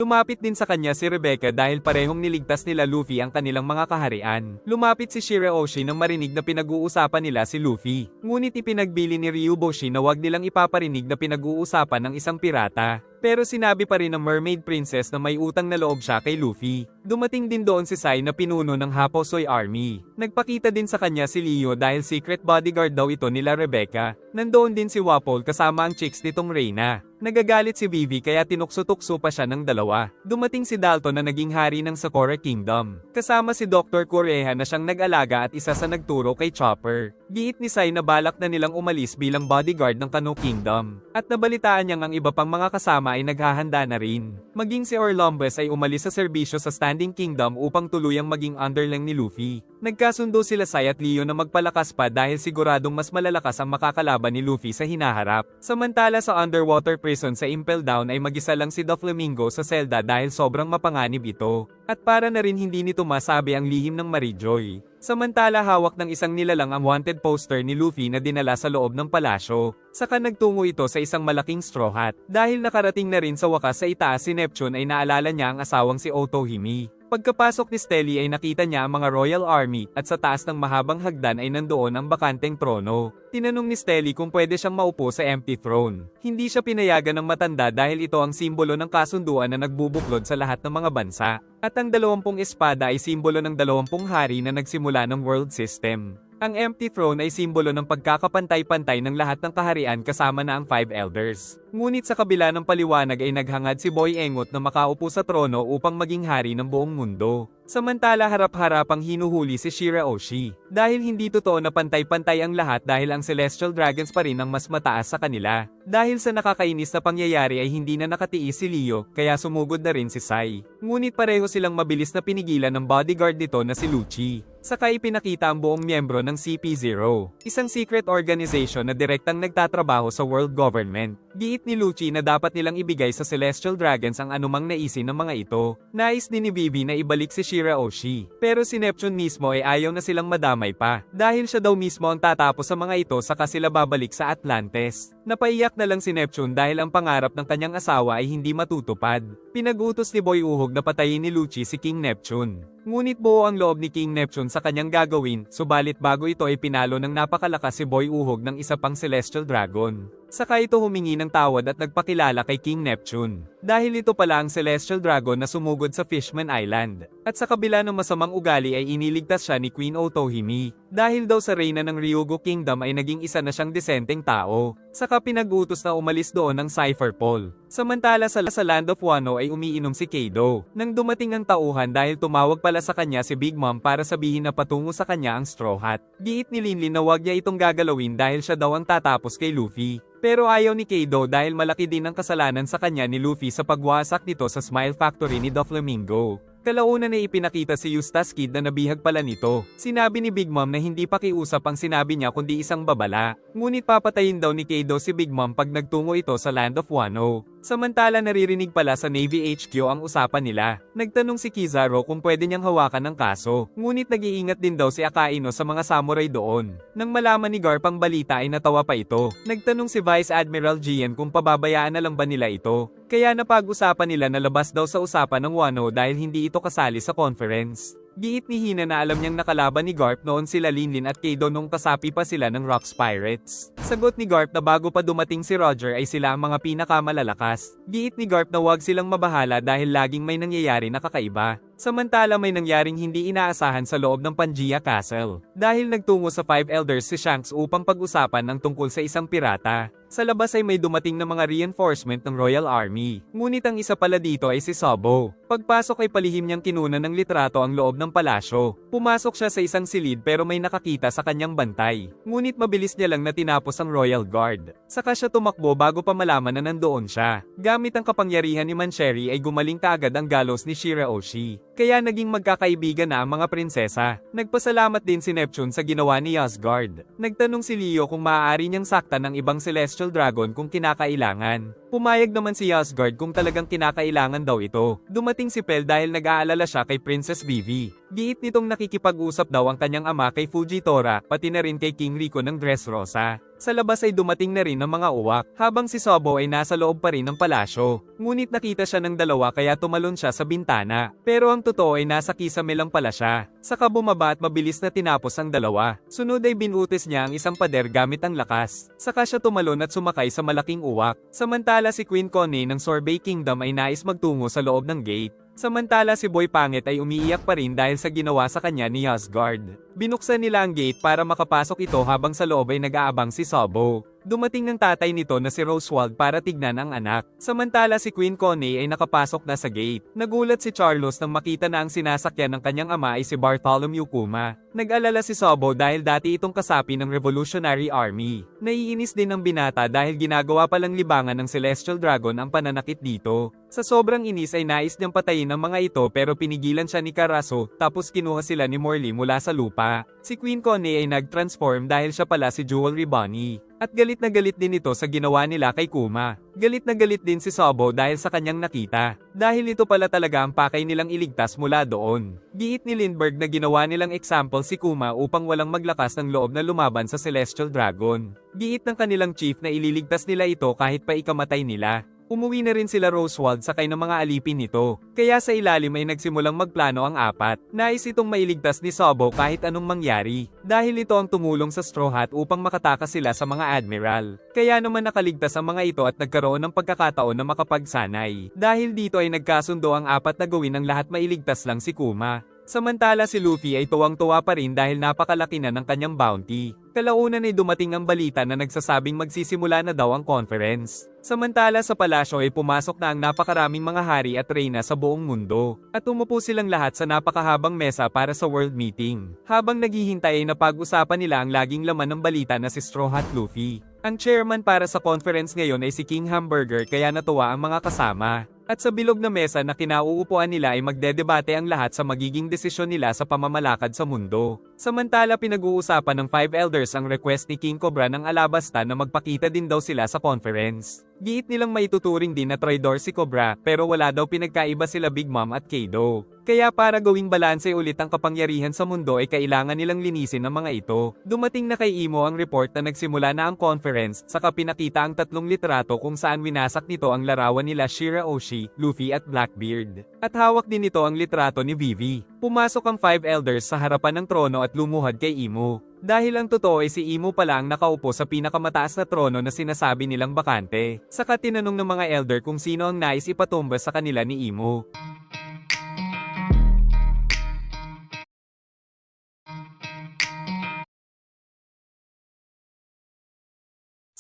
Lumapit din sa kanya si Rebecca dahil parehong niligtas nila Luffy ang kanilang mga kaharian. Lumapit si Shirahoshi nang marinig na pinag-uusapan nila si Luffy. Ngunit ipinagbili ni Ryuboshi na wag nilang ipaparinig na pinag-uusapan ng isang pirata. Pero sinabi pa rin ng Mermaid Princess na may utang na loob siya kay Luffy. Dumating din doon si Sai na pinuno ng Haposoy Army. Nagpakita din sa kanya si Leo dahil secret bodyguard daw ito nila Rebecca. Nandoon din si Wapol kasama ang chicks nitong Reyna. Nagagalit si Vivi kaya tinukso-tukso pa siya ng dalawa. Dumating si Dalton na naging hari ng Sakura Kingdom. Kasama si Dr. Kureha na siyang nag-alaga at isa sa nagturo kay Chopper. Giit ni Sai na balak na nilang umalis bilang bodyguard ng Kano Kingdom. At nabalitaan niyang ang iba pang mga kasama ay naghahanda na rin. Maging si Orlumbus ay umalis sa serbisyo sa Standing Kingdom upang tuluyang maging underling ni Luffy. Nagkasundo sila Sai at Leo na magpalakas pa dahil siguradong mas malalakas ang makakalaban ni Luffy sa hinaharap. Samantala sa underwater prison sa Impel Down ay mag-isa lang si Doflamingo sa selda dahil sobrang mapanganib ito. At para na rin hindi nito masabi ang lihim ng Marijoy. Samantala hawak ng isang nilalang ang wanted poster ni Luffy na dinala sa loob ng palasyo. Saka nagtungo ito sa isang malaking straw hat. Dahil nakarating na rin sa wakas sa itaas si Neptune ay naalala niya ang asawang si Otohime. Pagkapasok ni Stelly ay nakita niya ang mga Royal Army at sa taas ng mahabang hagdan ay nandoon ang bakanteng trono. Tinanong ni Stelly kung pwede siyang maupo sa empty throne. Hindi siya pinayagan ng matanda dahil ito ang simbolo ng kasunduan na nagbubuklod sa lahat ng mga bansa. At ang 20 espada ay simbolo ng 20 hari na nagsimula ng world system. Ang empty throne ay simbolo ng pagkakapantay-pantay ng lahat ng kaharian kasama na ang 5 elders. Ngunit sa kabila ng paliwanag ay naghangad si Boy Engot na makaupo sa trono upang maging hari ng buong mundo. Samantala harap-harapang hinuhuli si Shirahoshi. Dahil hindi totoo na pantay-pantay ang lahat dahil ang Celestial Dragons pa rin ang mas mataas sa kanila. Dahil sa nakakainis na pangyayari ay hindi na nakatiis si Leo, kaya sumugod na rin si Sai. Ngunit pareho silang mabilis na pinigilan ng bodyguard nito na si Lucci. Saka ipinakita ang buong miyembro ng CP0, isang secret organization na direktang nagtatrabaho sa world government. Giit ni Lucci na dapat nilang ibigay sa Celestial Dragons ang anumang naisin ng mga ito. Nais din ni Vivi na ibalik si Shirahoshi. Pero si Neptune mismo ay ayaw na silang madamay pa. Dahil siya daw mismo ang tatapos sa mga ito saka sila babalik sa Atlantis. Napaiyak na lang si Neptune dahil ang pangarap ng kanyang asawa ay hindi matutupad. Pinag-utos ni Boy Uhog na patayin ni Lucci si King Neptune. Ngunit buo ang loob ni King Neptune sa kanyang gagawin, subalit bago ito ay pinalo ng napakalakas si Boy Uhog ng isa pang Celestial Dragon. Saka ito humingi ng tawad at nagpakilala kay King Neptune. Dahil ito pala ang Celestial Dragon na sumugod sa Fishman Island. At sa kabila ng masamang ugali ay iniligtas siya ni Queen Otohime. Dahil daw sa reyna ng Ryugu Kingdom ay naging isa na siyang desenteng tao. Saka pinag-utos na umalis doon ng Cypher Paul. Samantala sa Land of Wano ay umiinom si Kaido. Nang dumating ang tauhan dahil tumawag pala sa kanya si Big Mom para sabihin na patungo sa kanya ang Straw Hat. Giit ni Linlin na wag niya itong gagalawin dahil siya daw ang tatapos kay Luffy. Pero ayaw ni Kaido dahil malaki din ang kasalanan sa kanya ni Luffy sa pagwasak nito sa Smile Factory ni Doflamingo. Kalaunan ay ipinakita si Eustace Kid na nabihag pala nito. Sinabi ni Big Mom na hindi pakiusap ang sinabi niya kundi isang babala. Ngunit papatayin daw ni Kaido si Big Mom pag nagtungo ito sa Land of Wano. Samantala naririnig pala sa Navy HQ ang usapan nila. Nagtanong si Kizaru kung pwede niyang hawakan ng kaso. Ngunit nag-iingat din daw si Akaino sa mga samurai doon. Nang malaman ni Garp ang balita ay natawa pa ito. Nagtanong si Vice Admiral Gian kung pababayaan na lang ba nila ito. Kaya napag-usapan nila na labas daw sa usapan ng Wano dahil hindi ito kasali sa conference. Giit ni Hina na alam niyang nakalaban ni Garp noon sila Linlin at Kaido nung kasapi pa sila ng Rocks Pirates. Sagot ni Garp na bago pa dumating si Roger ay sila ang mga pinakamalalakas. Giit ni Garp na wag silang mabahala dahil laging may nangyayari na kakaiba. Samantala may nangyaring hindi inaasahan sa loob ng Pangaea Castle. Dahil nagtungo sa 5 elders si Shanks upang pag-usapan ng tungkol sa isang pirata. Sa labas ay may dumating na mga reinforcement ng Royal Army. Ngunit ang isa pala dito ay si Sobo. Pagpasok ay palihim niyang kinunan ng litrato ang loob ng palasyo. Pumasok siya sa isang silid pero may nakakita sa kanyang bantay. Ngunit mabilis niya lang na tinapos ang Royal Guard. Saka siya tumakbo bago pa malaman na nandoon siya. Gamit ang kapangyarihan ni Mancheri ay gumaling kaagad ang gallows ni Shirahoshi. Kaya naging magkakaibigan na ang mga prinsesa. Nagpasalamat din si Neptune sa ginawa ni Asgard. Nagtanong si Leo kung maaari niyang saktan ng ibang Celestial Dragon kung kinakailangan. Pumayag naman si Asgard kung talagang kinakailangan daw ito. Dumating si Pell dahil nag-aalala siya kay Princess Vivi. Giit nitong nakikipag-usap daw ang kanyang ama kay Fujitora, pati na rin kay King Rico ng Dressrosa. Sa labas ay dumating na rin ang mga uwak, habang si Sobo ay nasa loob pa rin ng palasyo. Ngunit nakita siya ng dalawa kaya tumalon siya sa bintana. Pero ang totoo ay nasa kisame lang pala siya. Saka bumaba at mabilis na tinapos ang dalawa. Sunod ay binutis niya ang isang pader gamit ang lakas. Saka siya tumalon at sumakay sa malaking uwak. Samantala si Queen Connie ng Sorbet Kingdom ay nais magtungo sa loob ng gate. Samantala si Boy Pangit ay umiiyak pa rin dahil sa ginawa sa kanya ni Asgard. Binuksan nila ang gate para makapasok ito habang sa loob ay nag-aabang si Sobo. Dumating ng tatay nito na si Roswald para tignan ang anak. Samantala si Queen Connie ay nakapasok na sa gate. Nagulat si Charlos nang makita na ang sinasakyan ng kanyang ama ay si Bartholomew Kuma. Nag-alala si Sobo dahil dati itong kasapi ng Revolutionary Army. Naiinis din ang binata dahil ginagawa palang libangan ng Celestial Dragon ang pananakit dito. Sa sobrang inis ay nais niyang patayin ang mga ito pero pinigilan siya ni Carasso tapos kinuha sila ni Morley mula sa lupa. Si Queen Connie ay nag-transform dahil siya pala si Jewelry Bunny. At galit na galit din ito sa ginawa nila kay Kuma. Galit na galit din si Sobo dahil sa kanyang nakita. Dahil ito pala talaga ang pakay nilang iligtas mula doon. Giit ni Lindbergh na ginawa nilang example si Kuma upang walang maglakas ng loob na lumaban sa Celestial Dragon. Giit ng kanilang chief na ililigtas nila ito kahit pa ikamatay nila. Umuwi na rin sila Roswald sakay ng mga alipin nito. Kaya sa ilalim ay nagsimulang magplano ang apat. Nais itong mailigtas ni Sobo kahit anong mangyari. Dahil ito ang tumulong sa Straw Hat upang makatakas sila sa mga admiral. Kaya naman nakaligtas ang mga ito at nagkaroon ng pagkakataon na makapagsanay. Dahil dito ay nagkasundo ang apat na gawin ang lahat mailigtas lang si Kuma. Samantala si Luffy ay tuwang-tuwa pa rin dahil napakalaki na ng kanyang bounty. Kalaunan ay dumating ang balita na nagsasabing magsisimula na daw ang conference. Samantala sa palasyo ay pumasok na ang napakaraming mga hari at reyna sa buong mundo. At umupo silang lahat sa napakahabang mesa para sa world meeting. Habang naghihintay ay napag-usapan nila ang laging laman ng balita na si Straw Hat Luffy. Ang chairman para sa conference ngayon ay si King Hamburger kaya natuwa ang mga kasama. At sa bilog na mesa na kinauupuan nila ay magdedebate ang lahat sa magiging desisyon nila sa pamamalakad sa mundo. Samantala pinag-uusapan ng 5 elders ang request ni King Cobra ng Alabasta na magpakita din daw sila sa conference. Giit nilang maituturing din na traidor si Cobra pero wala daw pinagkaiba sila Big Mom at Kaido. Kaya para gawing balanse ulit ang kapangyarihan sa mundo ay kailangan nilang linisin ang mga ito. Dumating na kay Imo ang report na nagsimula na ang conference saka pinakita ang 3 litrato kung saan winasak nito ang larawan nila Shirahoshi, Luffy at Blackbeard. At hawak din nito ang litrato ni Vivi. Pumasok ang 5 elders sa harapan ng trono at lumuhad kay Imo. Dahil ang totoo ay si Imo pala ang nakaupo sa pinakamataas na trono na sinasabi nilang bakante. Saka tinanong ng mga elder kung sino ang nais ipatumba sa kanila ni Imo.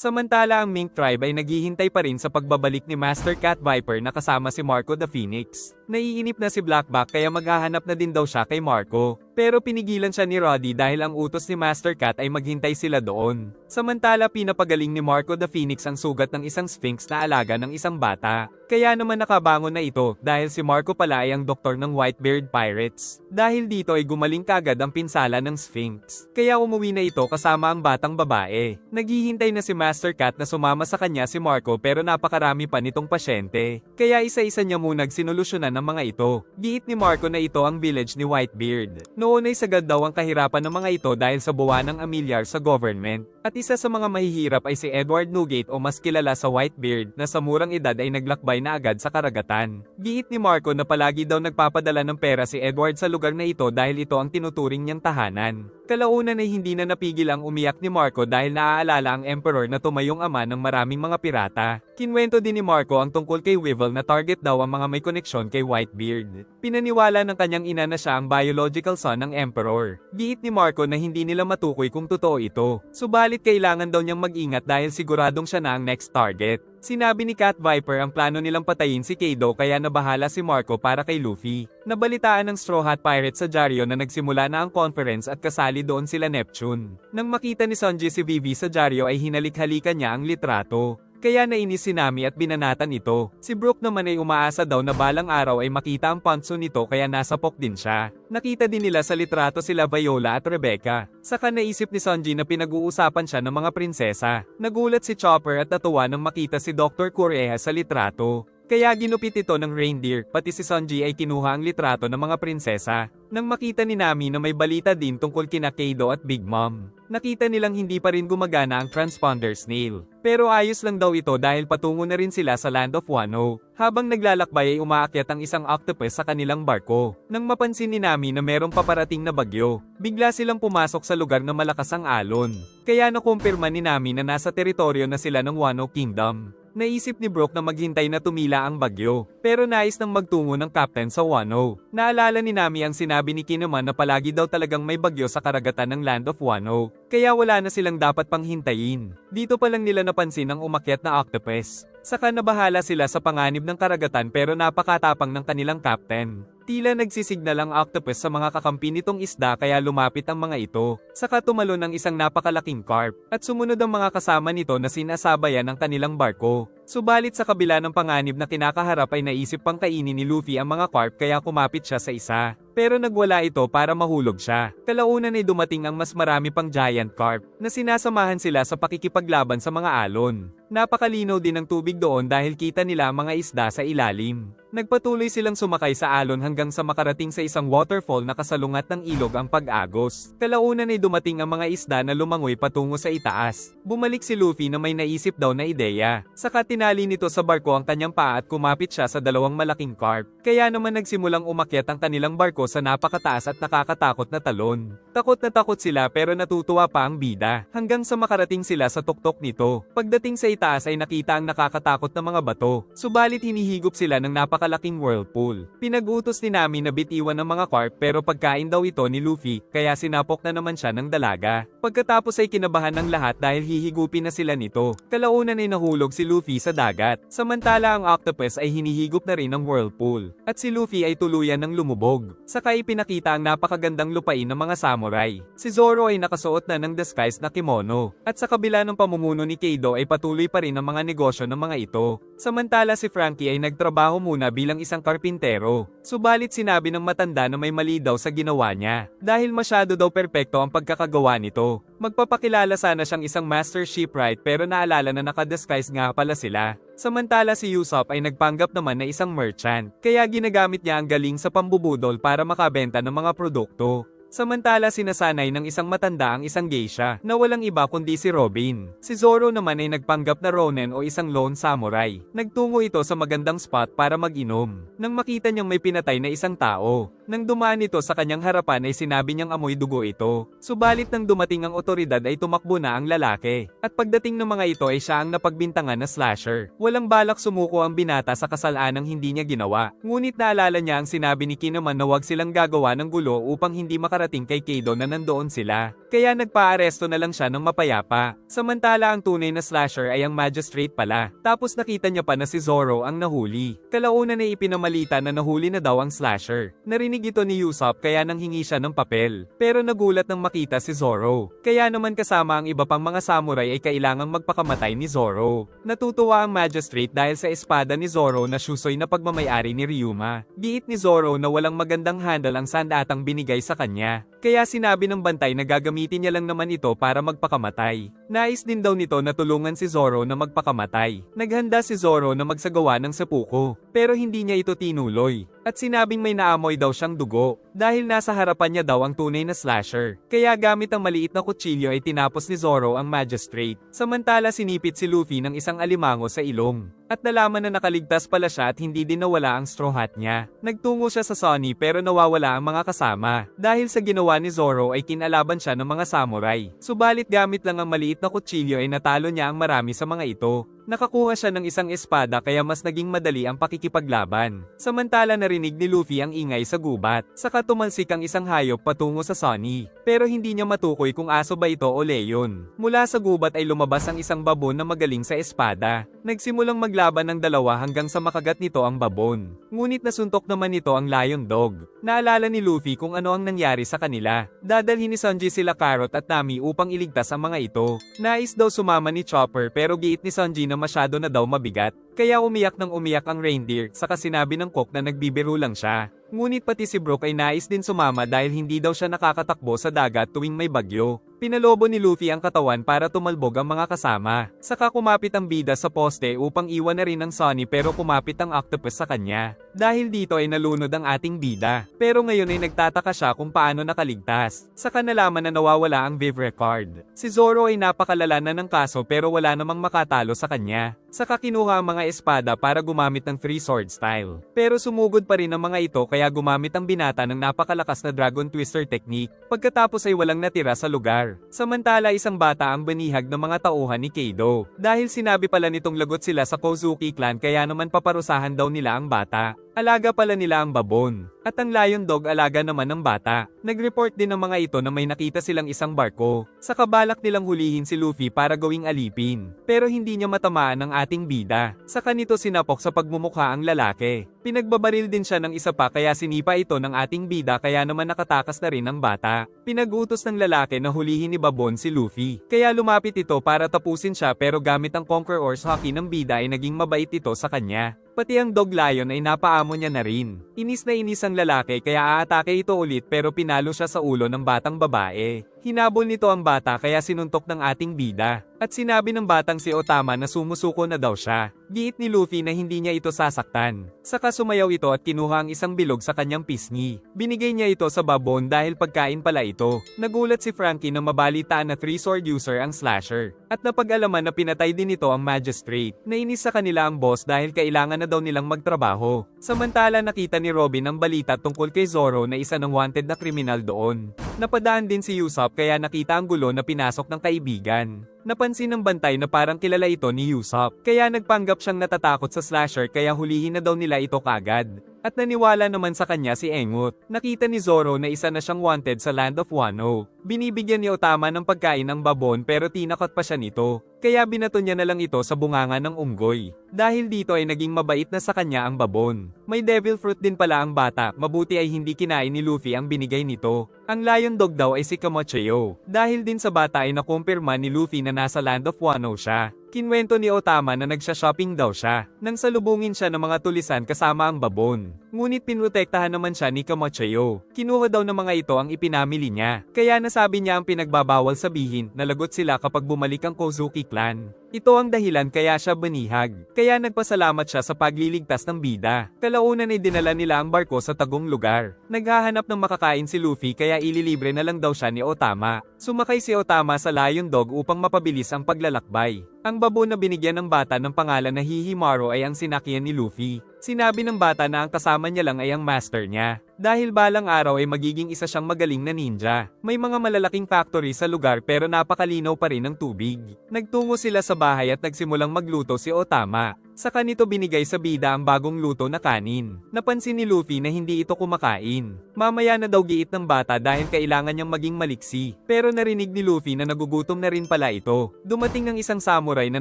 Samantala ang Mink Tribe ay naghihintay pa rin sa pagbabalik ni Master Cat Viper na kasama si Marco the Phoenix. Naiinip na si Blackback kaya maghahanap na din daw siya kay Marco. Pero pinigilan siya ni Roddy dahil ang utos ni Master Cat ay maghintay sila doon. Samantala pinapagaling ni Marco the Phoenix ang sugat ng isang Sphinx na alaga ng isang bata. Kaya naman nakabangon na ito dahil si Marco pala ay ang doktor ng Whitebeard Pirates. Dahil dito ay gumaling kagad ang pinsala ng Sphinx. Kaya umuwi na ito kasama ang batang babae. Naghihintay na si Master Cat na sumama sa kanya si Marco pero napakarami pa nitong pasyente. Kaya isa-isa niya munang sinolusyonan ang mga ito. Giit ni Marco na ito ang village ni Whitebeard. Noon ay sagad daw ang kahirapan ng mga ito dahil sa buwan ng amilyar sa government. At isa sa mga mahihirap ay si Edward Newgate o mas kilala sa Whitebeard na sa murang edad ay naglakbay na agad sa karagatan. Giit ni Marco na palagi daw nagpapadala ng pera si Edward sa lugar na ito dahil ito ang tinuturing niyang tahanan. Kalaunan ay hindi na napigil ang umiyak ni Marco dahil naaalala ang Emperor na tumayong ama ng maraming mga pirata. Kinwento din ni Marco ang tungkol kay Weevil na target daw ang mga may koneksyon kay Whitebeard. Pinaniwala ng kanyang ina na siya ang biological son ng Emperor. Giit ni Marco na hindi nila matukoy kung totoo ito. Subalit kailangan daw niyang mag-ingat dahil siguradong siya na ang next target. Sinabi ni Cat Viper ang plano nilang patayin si Kaido kaya nabahala si Marco para kay Luffy. Nabalitaan ng Straw Hat Pirates sa Jaryo na nagsimula na ang conference at kasali doon sila Neptune. Nang makita ni Sanji si Vivi sa Jaryo ay hinalik-halikan niya ang litrato. Kaya nainis si Nami at binanatan ito. Si Brook naman ay umaasa daw na balang araw ay makita ang panso nito kaya nasapok din siya. Nakita din nila sa litrato sila Viola at Rebecca. Saka naisip ni Sanji na pinag-uusapan siya ng mga prinsesa. Nagulat si Chopper at natuwa nang makita si Dr. Kureha sa litrato. Kaya ginupit ito ng reindeer, pati si Sanji ay kinuha ang litrato ng mga prinsesa. Nang makita ni Nami na may balita din tungkol kina Kaido at Big Mom, nakita nilang hindi pa rin gumagana ang transponder snail. Pero ayos lang daw ito dahil patungo na rin sila sa Land of Wano. Habang naglalakbay ay umaakyat ang isang octopus sa kanilang barko. Nang mapansin ni Nami na merong paparating na bagyo, bigla silang pumasok sa lugar na malakas ang alon. Kaya nakumpirma ni Nami na nasa teritoryo na sila ng Wano Kingdom. Naisip ni Brook na maghintay na tumila ang bagyo, pero nais nang magtungo ng captain sa Wano. Naalala ni Nami ang sinabi ni Kinemon na palagi daw talagang may bagyo sa karagatan ng Land of Wano, kaya wala na silang dapat pang hintayin. Dito pa lang nila napansin ang umakyat na octopus. Saka nabahala sila sa panganib ng karagatan pero napakatapang ng kanilang captain. Tila nagsisignal ang octopus sa mga kakampi nitong isda kaya lumapit ang mga ito. Saka tumalon ang isang napakalaking carp, at sumunod ang mga kasama nito na sinasabayan ng kanilang barko. Subalit sa kabila ng panganib na kinakaharap ay naisip pang kainin ni Luffy ang mga carp kaya kumapit siya sa isa. Pero nagwala ito para mahulog siya. Kalaunan ay dumating ang mas marami pang giant carp, na sinasamahan sila sa pakikipaglaban sa mga alon. Napakalinaw din ng tubig doon dahil kita nila ang mga isda sa ilalim. Nagpatuloy silang sumakay sa alon hanggang sa makarating sa isang waterfall na kasalungat ng ilog ang pag-agos. Kalaunan ay dumating ang mga isda na lumangoy patungo sa itaas. Bumalik si Luffy na may naisip daw na ideya. Saka tinali nito sa barko ang kanyang paa at kumapit siya sa dalawang malaking carp. Kaya naman nagsimulang umakyat ang kanilang barko sa napakataas at nakakatakot na talon. Takot na takot sila pero natutuwa pa ang bida, hanggang sa makarating sila sa tuktok nito. Pagdating sa itaas ay nakita ang nakakatakot na mga bato, subalit hinihigop sila ng napakalaking whirlpool. Pinag-utos ni Nami na bitiwan ng mga carp pero pagkain daw ito ni Luffy, kaya sinapok na naman siya ng dalaga. Pagkatapos ay kinabahan ng lahat dahil hihigupin na sila nito. Kalaunan ay nahulog si Luffy sa dagat, samantala ang octopus ay hinihigop na rin ng whirlpool, at si Luffy ay tuluyan ng lumubog. Saka ipinakita ang napakagandang lupain ng mga samurai. Si Zoro ay nakasuot na ng disguise na kimono, at sa kabila ng pamumuno ni Kaido ay patuloy pa rin ang mga negosyo ng mga ito. Samantala si Frankie ay nagtrabaho muna bilang isang karpintero. Subalit sinabi ng matanda na may mali daw sa ginawa niya, dahil masyado daw perpekto ang pagkakagawa nito. Magpapakilala sana siyang isang master shipwright pero naalala na nakadisguise nga pala sila. Samantala si Usopp ay nagpanggap naman na isang merchant, kaya ginagamit niya ang galing sa pambubudol para makabenta ng mga produkto. Samantala sinasanay ng isang matanda ang isang geisha, na walang iba kundi si Robin. Si Zoro naman ay nagpanggap na Ronin o isang lone samurai. Nagtungo ito sa magandang spot para mag-inom, nang makita niyang may pinatay na isang tao. Nang dumaan ito sa kanyang harapan ay sinabi niyang amoy dugo ito. Subalit nang dumating ang otoridad ay tumakbo na ang lalaki. At pagdating ng mga ito ay siya ang napagbintangan na slasher. Walang balak sumuko ang binata sa kasalanang hindi niya ginawa. Ngunit naalala niya ang sinabi ni Kinemon na huwag silang gagawa ng gulo upang hindi makarating kay Kaido na nandoon sila. Kaya nagpaaresto na lang siya ng mapayapa. Samantala ang tunay na slasher ay ang magistrate pala. Tapos nakita niya pa na si Zoro ang nahuli. Kalaunan ay ipinamalita na nahuli na daw ang slasher. Narinig ito ni Usopp kaya nanghingi siya ng papel. Pero nagulat nang makita si Zoro. Kaya naman kasama ang iba pang mga samurai ay kailangang magpakamatay ni Zoro. Natutuwa ang magistrate dahil sa espada ni Zoro na syusoy na pagmamayari ni Ryuma. Giit ni Zoro na walang magandang handle ang sandatang binigay sa kanya. Kaya sinabi ng bantay na gagamitin niya lang naman ito para magpakamatay. Nais din daw nito na tulungan si Zoro na magpakamatay. Naghanda si Zoro na magsagawa ng sepuko, pero hindi niya ito tinuloy. At sinabing may naamoy daw siyang dugo, dahil nasa harapan niya daw ang tunay na slasher. Kaya gamit ang maliit na kutsilyo ay tinapos ni Zoro ang magistrate. Samantala sinipit si Luffy ng isang alimango sa ilong. At nalaman na nakaligtas pala siya at hindi din nawala ang straw hat niya. Nagtungo siya sa Sunny pero nawawala ang mga kasama. Dahil sa ginawa ni Zoro ay kinalaban siya ng mga samurai. Subalit gamit lang ang maliit na kutsilyo ay natalo niya ang marami sa mga ito. Nakakuha siya ng isang espada kaya mas naging madali ang pakikipaglaban. Samantala narinig ni Luffy ang ingay sa gubat. Saka tumalsik ang isang hayop patungo sa Sunny. Pero hindi niya matukoy kung aso ba ito o leon. Mula sa gubat ay lumabas ang isang babon na magaling sa espada. Nagsimulang maglaban ng dalawa hanggang sa makagat nito ang babon. Ngunit nasuntok naman nito ang lion dog. Naalala ni Luffy kung ano ang nangyari sa kanila. Dadalhin ni Sanji sila Carrot at Nami upang iligtas ang mga ito. Nais daw sumama ni Chopper pero giit ni Sanji na masyado na daw mabigat. Kaya umiyak ng umiyak ang reindeer, saka sinabi ng cook na nagbibiro lang siya. Ngunit pati si Brook ay nais din sumama dahil hindi daw siya nakakatakbo sa dagat tuwing may bagyo. Pinalobo ni Luffy ang katawan para tumalbog ang mga kasama. Saka kumapit ang bida sa poste upang iwan na rin ang Sunny pero kumapit ang octopus sa kanya. Dahil dito ay nalunod ang ating bida. Pero ngayon ay nagtataka siya kung paano nakaligtas. Saka nalaman na nawawala ang Viv record. Si Zoro ay napakalala na ng kaso pero wala namang makatalo sa kanya. Saka kinuha ang mga espada para gumamit ng three sword style. Pero sumugod pa rin ang mga ito kaya gumamit ang binata ng napakalakas na Dragon Twister technique. Pagkatapos ay walang natira sa lugar. Samantala isang bata ang banihag ng mga tauhan ni Kaido. Dahil sinabi pala nitong lagot sila sa Kozuki clan kaya naman paparusahan daw nila ang bata. Alaga pala nila ang babon. At ang lion dog alaga naman ng bata. Nag-report din ng mga ito na may nakita silang isang barko. Sa kabalak nilang hulihin si Luffy para gawing alipin. Pero hindi niya matamaan ang ating bida. Saka nito sinapok sa pagmumukha ang lalaki. Pinagbabaril din siya ng isa pa kaya sinipa ito ng ating bida kaya naman nakatakas na rin ang bata. Pinag-utos ng lalaki na hulihin ni Babon si Luffy. Kaya lumapit ito para tapusin siya pero gamit ang Conqueror's Haki ng bida ay naging mabait ito sa kanya. Pati ang dog lion ay napaamo niya na rin. Inis na inis ang lalaki kaya aatake ito ulit pero pinalo siya sa ulo ng batang babae. Hinabol nito ang bata kaya sinuntok ng ating bida. At sinabi ng batang si Otama na sumusuko na daw siya. Giit ni Luffy na hindi niya ito sasaktan. Saka sumayaw ito at kinuha ang isang bilog sa kanyang pisngi. Binigay niya ito sa Babon dahil pagkain pala ito. Nagulat si Frankie na mabalitaan na three-sword user ang slasher. At napag-alaman na pinatay din ito ang magistrate. Nainis sa kanila ang boss dahil kailangan na daw nilang magtrabaho. Samantala nakita ni Robin ang balita tungkol kay Zoro na isa ng wanted na kriminal doon. Napadaan din si Usopp kaya nakita ang gulo na pinasok ng kaibigan. Napansin ng bantay na parang kilala ito ni Usopp. Kaya nagpanggap siyang natatakot sa slasher kaya hulihin na daw nila ito kagad. At naniwala naman sa kanya si Engot. Nakita ni Zoro na isa na siyang wanted sa Land of Wano. Binibigyan ni Otama ng pagkain ng babon pero tinakot pa siya nito. Kaya binato niya na lang ito sa bunganga ng unggoy. Dahil dito ay naging mabait na sa kanya ang babon. May devil fruit din pala ang bata, mabuti ay hindi kinain ni Luffy ang binigay nito. Ang lion dog daw ay si Kamocheo. Dahil din sa bata ay nakumpirma ni Luffy na nasa Land of Wano siya. Kinwento ni Otama na nagsha-shopping daw siya, nang salubungin siya ng mga tulisan kasama ang babon. Ngunit pinrotektahan naman siya ni Kamocheo. Kinuha daw ng mga ito ang ipinamili niya. Kaya nasabi niya ang pinagbabawal sabihin na lagot sila kapag bumalik ang Kozuki clan. Ito ang dahilan kaya siya banihag. Kaya nagpasalamat siya sa pagliligtas ng bida. Kalaunan ay dinala nila ang barko sa tagong lugar. Naghahanap ng makakain si Luffy kaya ililibre na lang daw siya ni Otama. Sumakay si Otama sa lion dog upang mapabilis ang paglalakbay. Ang babon na binigyan ng bata ng pangalan na Hihimaru ay ang sinakyan ni Luffy. Sinabi ng bata na ang kasama niya lang ay ang master niya. Dahil balang araw ay magiging isa siyang magaling na ninja. May mga malalaking factory sa lugar pero napakalinaw pa rin ng tubig. Nagtungo sila sa bahay at nagsimulang magluto si Otama. Saka nito binigay sa bida ang bagong luto na kanin. Napansin ni Luffy na hindi ito kumakain. Mamaya na daw giit ng bata dahil kailangan niyang maging maliksi. Pero narinig ni Luffy na nagugutom na rin pala ito. Dumating ang isang samurai na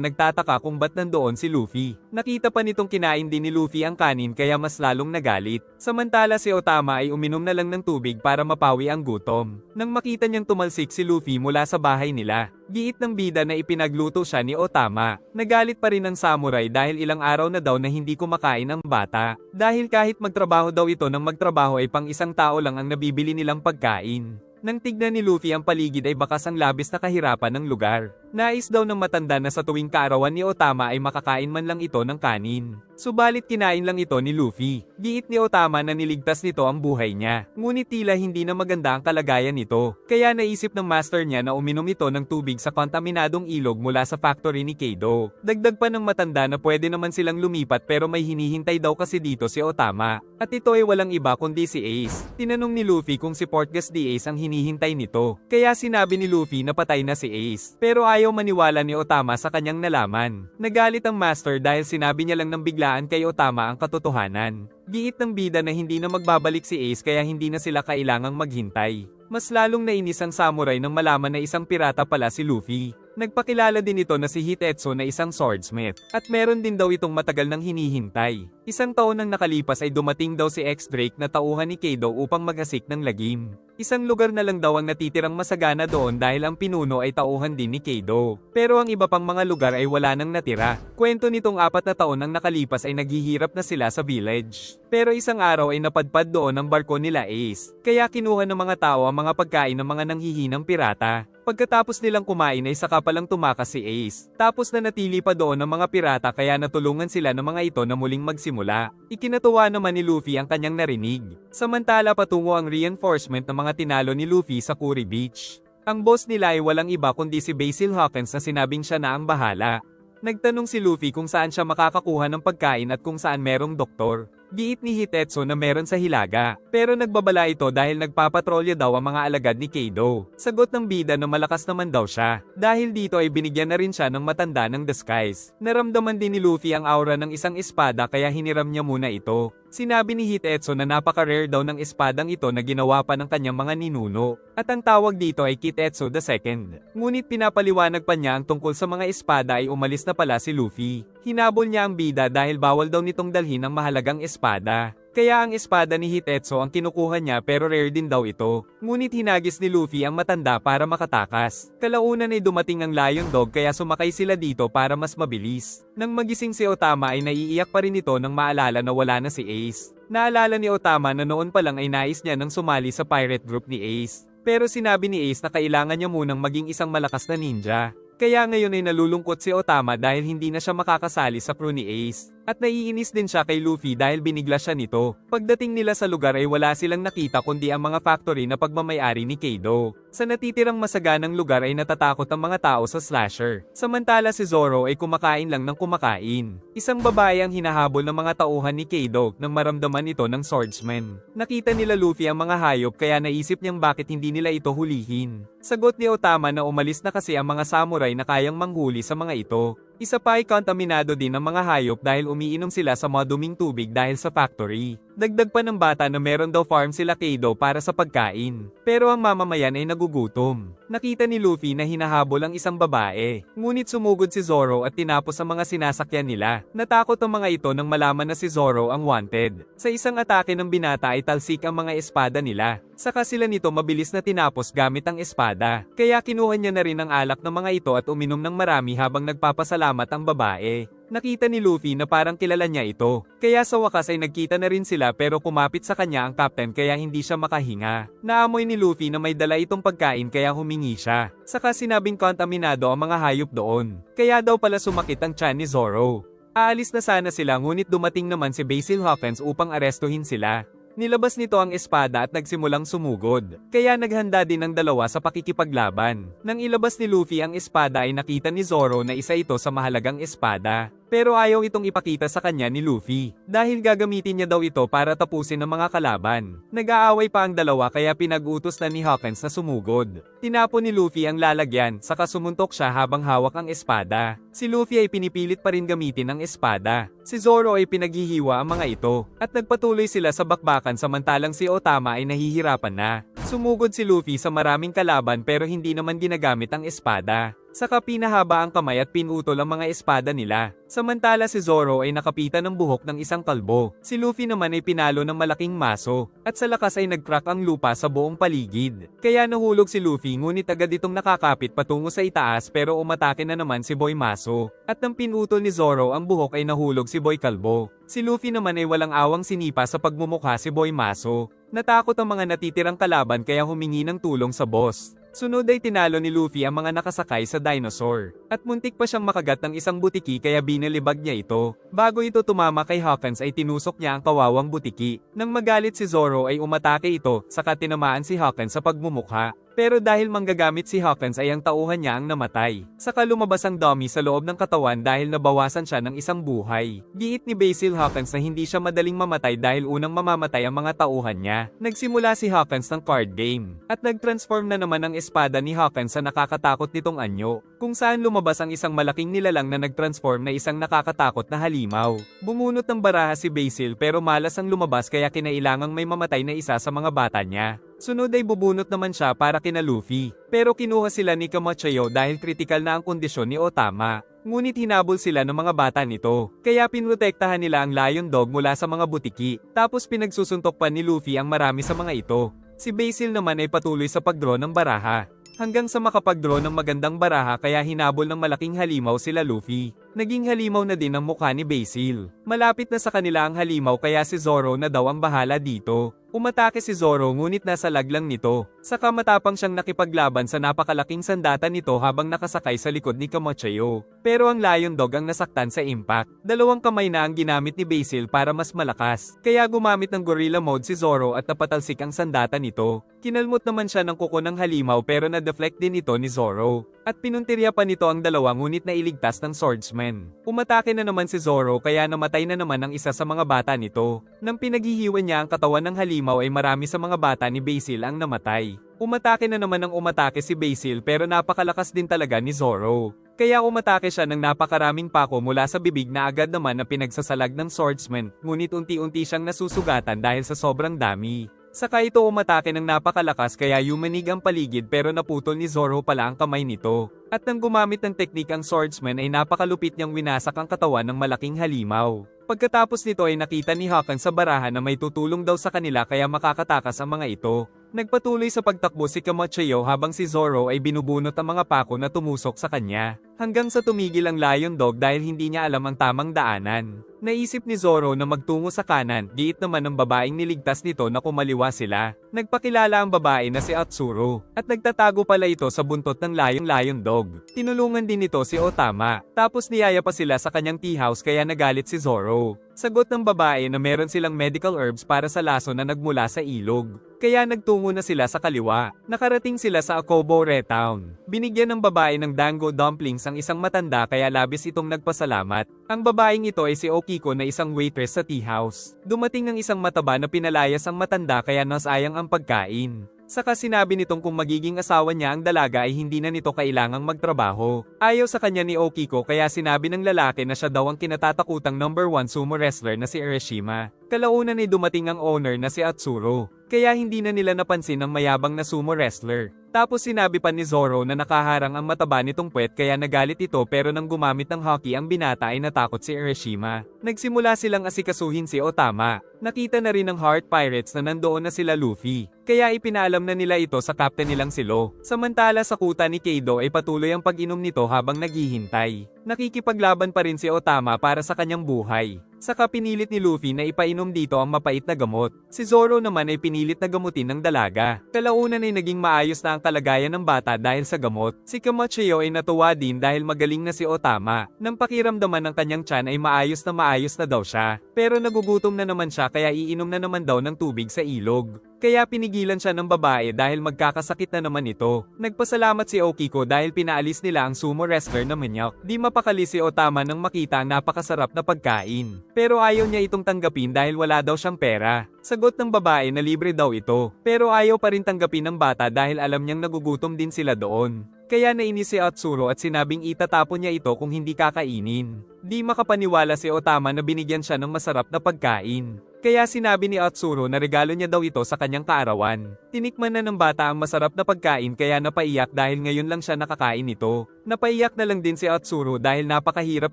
nagtataka kung ba't nandoon si Luffy. Nakita pa nitong kinain din ni Luffy ang kanin kaya mas lalong nagalit. Samantala si Otama ay uminom na lang ng tubig para mapawi ang gutom. Nang makita niyang tumalsik si Luffy mula sa bahay nila, giit ng bida na ipinagluto siya ni Otama. Nagalit pa rin ang samurai dahil ilang araw na daw na hindi kumakain ang bata. Dahil kahit magtrabaho daw ito ng magtrabaho ay pang isang tao lang ang nabibili nilang pagkain. Nang tignan ni Luffy ang paligid ay bakas ang labis na kahirapan ng lugar. Nais daw ng matanda na sa tuwing kaarawan ni Otama ay makakain man lang ito ng kanin. Subalit kinain lang ito ni Luffy. Giit ni Otama na niligtas nito ang buhay niya. Ngunit tila hindi na maganda ang kalagayan nito. Kaya naisip ng master niya na uminom ito ng tubig sa kontaminadong ilog mula sa factory ni Kaido. Dagdag pa ng matanda na pwede naman silang lumipat pero may hinihintay daw kasi dito si Otama. At ito ay walang iba kundi si Ace. Tinanong ni Luffy kung si Portgas D. Ace ang hinihintay nito. Kaya sinabi ni Luffy na patay na si Ace. Pero ayaw maniwala ni Otama sa kanyang nalaman. Nagalit ang master dahil sinabi niya lang ng biglaan kay Otama ang katotohanan. Giit ng bida na hindi na magbabalik si Ace kaya hindi na sila kailangang maghintay. Mas lalong nainis ang samurai nang malaman na isang pirata pala si Luffy. Nagpakilala din ito na si Hitetsu na isang swordsmith. At meron din daw itong matagal nang hinihintay. Isang taon nang nakalipas ay dumating daw si ex-Drake na tauhan ni Kaido upang maghasik ng lagim. Isang lugar na lang daw ang natitirang masagana doon dahil ang pinuno ay tauhan din ni Kaido. Pero ang iba pang mga lugar ay wala nang natira. Kwento nitong 4 na taon nang nakalipas ay naghihirap na sila sa village. Pero isang araw ay napadpad doon ang barko nila Ace. Kaya kinuha ng mga tao ang mga pagkain ng mga nanghihinang pirata. Pagkatapos nilang kumain ay saka palang tumakas si Ace. Tapos na natili pa doon ng mga pirata kaya natulungan sila ng mga ito na muling magsimula. Ikinatuwa naman ni Luffy ang kanyang narinig. Samantala patungo ang reinforcement ng mga tinalo ni Luffy sa Kuri Beach. Ang boss nila ay walang iba kundi si Basil Hawkins na sinabing siya na ang bahala. Nagtanong si Luffy kung saan siya makakakuha ng pagkain at kung saan merong doktor. Giit ni Hitetsu na meron sa Hilaga, pero nagbabala ito dahil nagpapatrolya daw ang mga alagad ni Kaido. Sagot ng bida na malakas naman daw siya. Dahil dito ay binigyan na rin siya ng matanda ng disguise. Naramdaman din ni Luffy ang aura ng isang espada kaya hiniram niya muna ito. Sinabi ni Hitetsu na napaka-rare daw ng espadang ito na ginawa pa ng kanyang mga ninuno. At ang tawag dito ay Kitetsu II. Ngunit pinapaliwanag pa niya ang tungkol sa mga espada ay umalis na pala si Luffy. Hinabol niya ang bida dahil bawal daw nitong dalhin ang mahalagang espada. Kaya ang espada ni Hitetsu ang kinukuha niya pero rare din daw ito. Ngunit hinagis ni Luffy ang matanda para makatakas. Kalaunan ay dumating ang Lion Dog kaya sumakay sila dito para mas mabilis. Nang magising si Otama ay naiiyak pa rin ito nang maalala na wala na si Ace. Naalala ni Otama na noon pa lang ay nais niya nang sumali sa pirate group ni Ace. Pero sinabi ni Ace na kailangan niya munang maging isang malakas na ninja. Kaya ngayon ay nalulungkot si Otama dahil hindi na siya makakasali sa crew ni Ace. At naiinis din siya kay Luffy dahil binigla siya nito. Pagdating nila sa lugar ay wala silang nakita kundi ang mga factory na pagmamayari ni Kaido. Sa natitirang masaganang lugar ay natatakot ang mga tao sa slasher. Samantala si Zoro ay kumakain lang ng kumakain. Isang babae ang hinahabol ng mga tauhan ni Kaido nang maramdaman ito ng swordsman. Nakita nila Luffy ang mga hayop kaya naisip niyang bakit hindi nila ito hulihin. Sagot ni Otama na umalis na kasi ang mga samurai na kayang manghuli sa mga ito. Isa pa ay kontaminado din ang mga hayop dahil umiinom sila sa maduming tubig dahil sa factory. Dagdag pa ng bata na meron daw farm sila Kaido para sa pagkain. Pero ang mamamayan ay nagugutom. Nakita ni Luffy na hinahabol ang isang babae. Ngunit sumugod si Zoro at tinapos ang mga sinasakyan nila. Natakot ang mga ito nang malaman na si Zoro ang wanted. Sa isang atake ng binata ay talsik ang mga espada nila. Saka sila nito mabilis na tinapos gamit ang espada. Kaya kinuha niya na rin ang alak ng mga ito at uminom ng marami habang nagpapasalamat ang babae. Nakita ni Luffy na parang kilala niya ito. Kaya sa wakas ay nagkita na rin sila pero kumapit sa kanya ang captain kaya hindi siya makahinga. Naamoy ni Luffy na may dala itong pagkain kaya humingi siya. Saka sinabing kontaminado ang mga hayop doon. Kaya daw pala sumakit ang tiyan ni Zoro. Aalis na sana sila ngunit dumating naman si Basil Hawkins upang arestuhin sila. Nilabas nito ang espada at nagsimulang sumugod. Kaya naghanda din ang dalawa sa pakikipaglaban. Nang ilabas ni Luffy ang espada ay nakita ni Zoro na isa ito sa mahalagang espada. Pero ayaw itong ipakita sa kanya ni Luffy. Dahil gagamitin niya daw ito para tapusin ang mga kalaban. Nag-aaway pa ang dalawa kaya pinag-utos na ni Hawkins na sumugod. Tinapon ni Luffy ang lalagyan saka sumuntok siya habang hawak ang espada. Si Luffy ay pinipilit pa rin gamitin ang espada. Si Zoro ay pinaghihiwa ang mga ito. At nagpatuloy sila sa bakbakan samantalang si Otama ay nahihirapan na. Sumugod si Luffy sa maraming kalaban pero hindi naman ginagamit ang espada. Saka pinahaba ang kamay at pinutol ang mga espada nila. Samantala si Zoro ay nakapitan ng buhok ng isang kalbo. Si Luffy naman ay pinalo ng malaking maso. At sa lakas ay nag-crack ang lupa sa buong paligid. Kaya nahulog si Luffy ngunit agad itong nakakapit patungo sa itaas pero umatake na naman si Boy Maso. At nang pinutol ni Zoro ang buhok ay nahulog si Boy Kalbo. Si Luffy naman ay walang awang sinipa sa pagmumukha si Boy Maso. Natakot ang mga natitirang kalaban kaya humingi ng tulong sa boss. Sunod ay tinalo ni Luffy ang mga nakasakay sa dinosaur. At muntik pa siyang makagat ng isang butiki kaya binalibag niya ito. Bago ito tumama kay Hawkins ay tinusok niya ang kawawang butiki. Nang magalit si Zoro ay umatake ito, saka tinamaan si Hawkins sa pagmumukha. Pero dahil manggagamit si Hawkins ay ang tauhan niya ang namatay. Saka lumabas ang dummy sa loob ng katawan dahil nabawasan siya ng isang buhay. Giit ni Basil Hawkins na hindi siya madaling mamatay dahil unang mamamatay ang mga tauhan niya. Nagsimula si Hawkins ng card game. At nag-transform na naman ang espada ni Hawkins sa nakakatakot nitong anyo. Kung saan lumabas ang isang malaking nilalang na nag-transform na isang nakakatakot na halimaw. Bumunot ng baraha si Basil pero malas ang lumabas kaya kinailangang may mamatay na isa sa mga bata niya. Sunod ay bubunot naman siya para kina Luffy. Pero kinuha sila ni Kamachayo dahil kritikal na ang kondisyon ni Otama. ngunit hinabol sila ng mga bata nito. Kaya pinrotektahan nila ang Lion Dog mula sa mga butiki, tapos pinagsusuntok pa ni Luffy ang marami sa mga ito. Si Basil naman ay patuloy sa pagdraw ng baraha. Hanggang sa makapag-draw ng magandang baraha kaya hinabol ng malaking halimaw sila Luffy. Naging halimaw na din ang mukha ni Basil. Malapit na sa kanila ang halimaw kaya si Zoro na daw ang bahala dito. Umatake si Zoro ngunit nasa lag lang nito. Saka matapang siyang nakipaglaban sa napakalaking sandata nito habang nakasakay sa likod ni Kamochayo. Pero ang Lion Dog ang nasaktan sa impact. Dalawang kamay na ang ginamit ni Basil para mas malakas. Kaya gumamit ng gorilla mode si Zoro at napatalsik ang sandata nito. Kinalmot naman siya ng kuko ng halimaw pero na-deflect din ito ni Zoro. At pinuntirya pa nito ang dalawa ngunit nailigtas ng swordsman. Umatake na naman si Zoro kaya namatay na naman ang isa sa mga bata nito. Nang pinaghihiwan niya ang katawan ng halimaw ay marami sa mga bata ni Basil ang namatay. Umatake na naman ang umatake si Basil pero napakalakas din talaga ni Zoro. Kaya umatake siya ng napakaraming pako mula sa bibig na agad naman na pinagsasalag ng swordsman, ngunit unti-unti siyang nasusugatan dahil sa sobrang dami. Saka ito umatake ng napakalakas kaya yumanig ang paligid pero naputol ni Zoro pala ang kamay nito. At nang gumamit ng teknik ang swordsman ay napakalupit niyang winasak ang katawan ng malaking halimaw. Pagkatapos nito ay nakita ni Hakan sa baraha na may tutulong daw sa kanila kaya makakatakas ang mga ito. Nagpatuloy sa pagtakbo si Kamochayo habang si Zoro ay binubunot ang mga pako na tumusok sa kanya. Hanggang sa tumigil ang Lion Dog dahil hindi niya alam ang tamang daanan. Naisip ni Zoro na magtungo sa kanan, giit naman ng babaeng niligtas nito na kumaliwa sila. Nagpakilala ang babae na si Atsuro, at nagtatago pala ito sa buntot ng Lion Dog. Tinulungan din nito si Otama, tapos niyaya pa sila sa kanyang tea house kaya nagalit si Zoro. Sagot ng babae na meron silang medical herbs para sa laso na nagmula sa ilog. Kaya nagtungo na sila sa kaliwa. Nakarating sila sa Akobo Town. Binigyan ng babae ng dango dumplings ang isang matanda kaya labis itong nagpasalamat. Ang babaeng ito ay si Okiko na isang waitress sa tea house. Dumating ng isang mataba na pinalayas ang matanda kaya nasayang ang pagkain. Saka sinabi nitong kung magiging asawa niya ang dalaga ay hindi na nito kailangang magtrabaho. Ayaw sa kanya ni Okiko kaya sinabi ng lalaki na siya daw ang kinatatakutang #1 sumo wrestler na si Urashima. Kalaunan ay dumating ang owner na si Atsuro. Kaya hindi na nila napansin ang mayabang na sumo wrestler. Tapos sinabi pa ni Zoro na nakaharang ang mataba nitong puwet kaya nagalit ito pero nang gumamit ng hockey ang binata ay natakot si Urashima. Nagsimula silang asikasuhin si Otama. Nakita na rin ng Heart Pirates na nandoon na sila Luffy. Kaya ipinaalam na nila ito sa captain nilang si Lo. Samantala sa kuta ni Kaido ay patuloy ang pag-inom nito habang naghihintay. Nakikipaglaban pa rin si Otama para sa kanyang buhay. Saka pinilit ni Luffy na ipainom dito ang mapait na gamot. Si Zoro naman ay pinilit na gamutin ng dalaga. Kalaunan ay naging maayos na ang kalagayan ng bata dahil sa gamot. Si Kamochayo ay natuwa din dahil magaling na si Otama. Nang pakiramdaman ng kanyang tiyan ay maayos na daw siya. Pero nagugutom na naman siya kaya iinom na naman daw ng tubig sa ilog. Kaya pinigilan siya ng babae dahil magkakasakit na naman ito. Nagpasalamat si Okiko dahil pinaalis nila ang sumo wrestler na manyak. Di mapakali si Otama nang makita ang napakasarap na pagkain. Pero ayaw niya itong tanggapin dahil wala daw siyang pera. Sagot ng babae na libre daw ito. Pero ayaw pa rin tanggapin ng bata dahil alam niyang nagugutom din sila doon. Kaya nainis si Atsuro at sinabing itatapon niya ito kung hindi kakainin. Di makapaniwala si Otama na binigyan siya ng masarap na pagkain. Kaya sinabi ni Atsuro na regalo niya daw ito sa kanyang kaarawan. Tinikman na ng bata ang masarap na pagkain kaya napaiyak dahil ngayon lang siya nakakain nito. Napaiyak na lang din si Atsuro dahil napakahirap